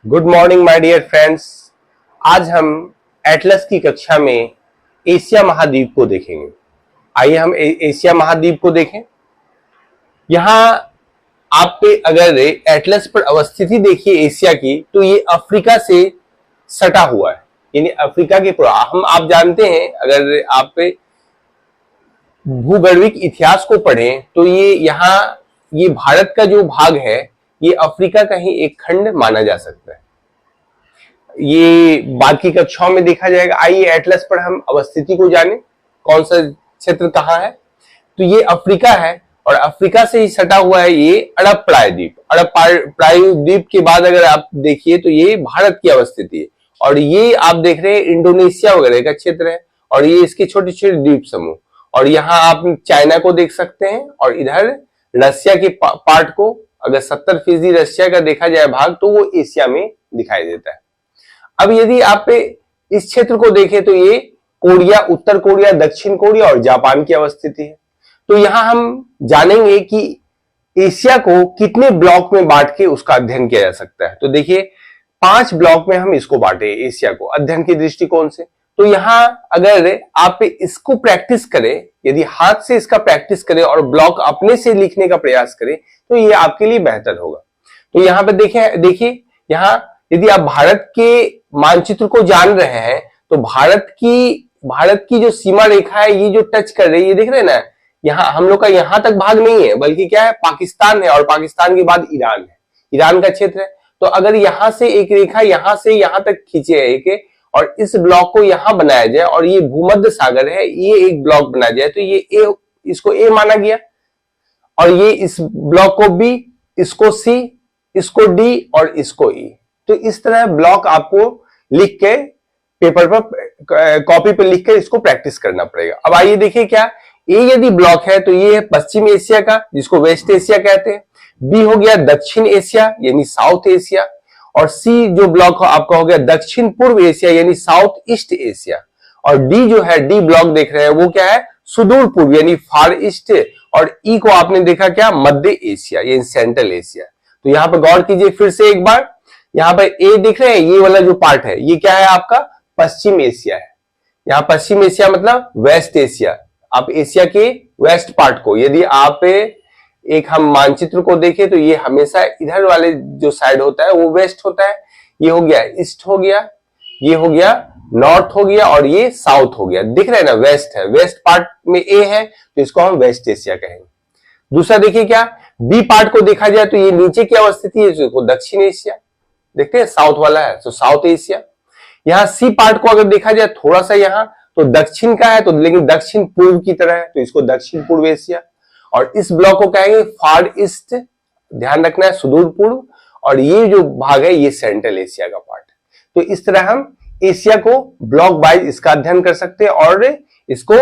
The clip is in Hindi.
Good morning my dear friends. आज हम एटलस की कक्षा में एशिया महाद्वीप को देखेंगे। आइए हम एशिया महाद्वीप को देखें। यहाँ आप पे अगर एटलस पर अवस्थिति देखिए एशिया की, तो ये अफ्रीका से सटा हुआ है, यानी अफ्रीका के पूरा हम आप जानते हैं, अगर आप पे भूगर्भिक इतिहास को पढ़ें तो ये भारत का जो भाग है ये अफ्रीका का ही एक खंड माना जा सकता है। ये बाकी कक्षाओं में देखा जाएगा। आइए एटलस पर हम अवस्थिति को जाने, कौन सा क्षेत्र कहाँ है। तो ये अफ्रीका है और अफ्रीका से ही सटा हुआ है ये अरब प्रायद्वीप। अरब प्रायद्वीप के बाद अगर आप देखिए तो ये भारत की अवस्थिति है, और ये आप देख रहे हैं इंडोनेशिया वगैरह का क्षेत्र है, और ये इसके छोटे छोटे द्वीप समूह। और यहाँ आप चाइना को देख सकते हैं, और इधर रसिया के पार्ट को, अगर 70% रसिया का देखा जाए भाग, तो वो एशिया में दिखाई देता है। अब यदि आप इस क्षेत्र को देखें तो ये कोरिया, उत्तर कोरिया, दक्षिण कोरिया और जापान की अवस्थिति है। तो यहां हम जानेंगे कि एशिया को कितने ब्लॉक में बांट के उसका अध्ययन किया जा सकता है। तो देखिए 5 ब्लॉक में हम इसको बांटे एशिया को अध्ययन के दृष्टिकोण से। तो यहां अगर आप इसको प्रैक्टिस करें, यदि हाथ से इसका प्रैक्टिस करें और ब्लॉक अपने से लिखने का प्रयास करें, तो ये आपके लिए बेहतर होगा। तो यहां पर देखिए यहां यदि आप भारत के मानचित्र को जान रहे हैं तो भारत की जो सीमा रेखा है, ये जो टच कर रही है, ये देख रहे हैं ना, यहाँ हम लोग का यहां तक भाग नहीं है, बल्कि क्या है, पाकिस्तान है, और पाकिस्तान के बाद ईरान है, ईरान का क्षेत्र है। तो अगर यहां से एक रेखा यहां से यहां तक खींचे एक, और इस ब्लॉक को यहां बनाया जाए, और ये भूमध्य सागर है, ये एक ब्लॉक बनाया जाए, तो ये इसको ए माना गया, और ये इस ब्लॉक को बी, इसको सी, इसको डी और इसको ई। तो इस तरह ब्लॉक आपको लिख के पेपर पर, कॉपी पर लिख कर इसको प्रैक्टिस करना पड़ेगा। अब आइए देखिए, क्या ए यदि ब्लॉक है तो ये है पश्चिम एशिया का, जिसको वेस्ट एशिया कहते हैं। बी हो गया दक्षिण एशिया यानी साउथ एशिया, और सी जो ब्लॉक आपका हो गया दक्षिण पूर्व एशिया यानी साउथ ईस्ट एशिया, और डी जो है, डी ब्लॉक देख रहे हैं, वो क्या है, सुदूर पूर्व यानी फार ईस्ट, और ई को आपने देखा क्या, मध्य एशिया यानी सेंट्रल एशिया। तो यहां पर गौर कीजिए फिर से एक बार, यहां पर ए दिख रहे हैं, ये वाला जो पार्ट है ये क्या है आपका, पश्चिम एशिया है। यहां पश्चिम एशिया मतलब वेस्ट एशिया। आप एशिया के वेस्ट पार्ट को, यदि आप एक हम मानचित्र को देखें तो ये हमेशा इधर वाले जो साइड होता है वो वेस्ट होता है। ये हो गया ईस्ट हो गया, ये हो गया नॉर्थ हो गया, और ये साउथ हो गया। दिख रहा है ना, वेस्ट है, वेस्ट पार्ट में ए है तो इसको हम वेस्ट एशिया कहेंगे। दूसरा देखिए क्या, बी पार्ट को देखा जाए तो ये नीचे की अवस्थिति है, इसको दक्षिण एशिया, देखते हैं साउथ वाला है तो साउथ एशिया। यहाँ सी पार्ट को अगर देखा जाए थोड़ा सा यहाँ, तो दक्षिण का है, तो लेकिन दक्षिण पूर्व की तरह है, तो इसको दक्षिण पूर्व एशिया। और इस ब्लॉक को कहेंगे फार ईस्ट, ध्यान रखना है, सुदूर पूर्व, और ये जो भाग है ये सेंट्रल एशिया का पार्ट है। तो इस तरह हम एशिया को ब्लॉक वाइज इसका अध्ययन कर सकते हैं और इसको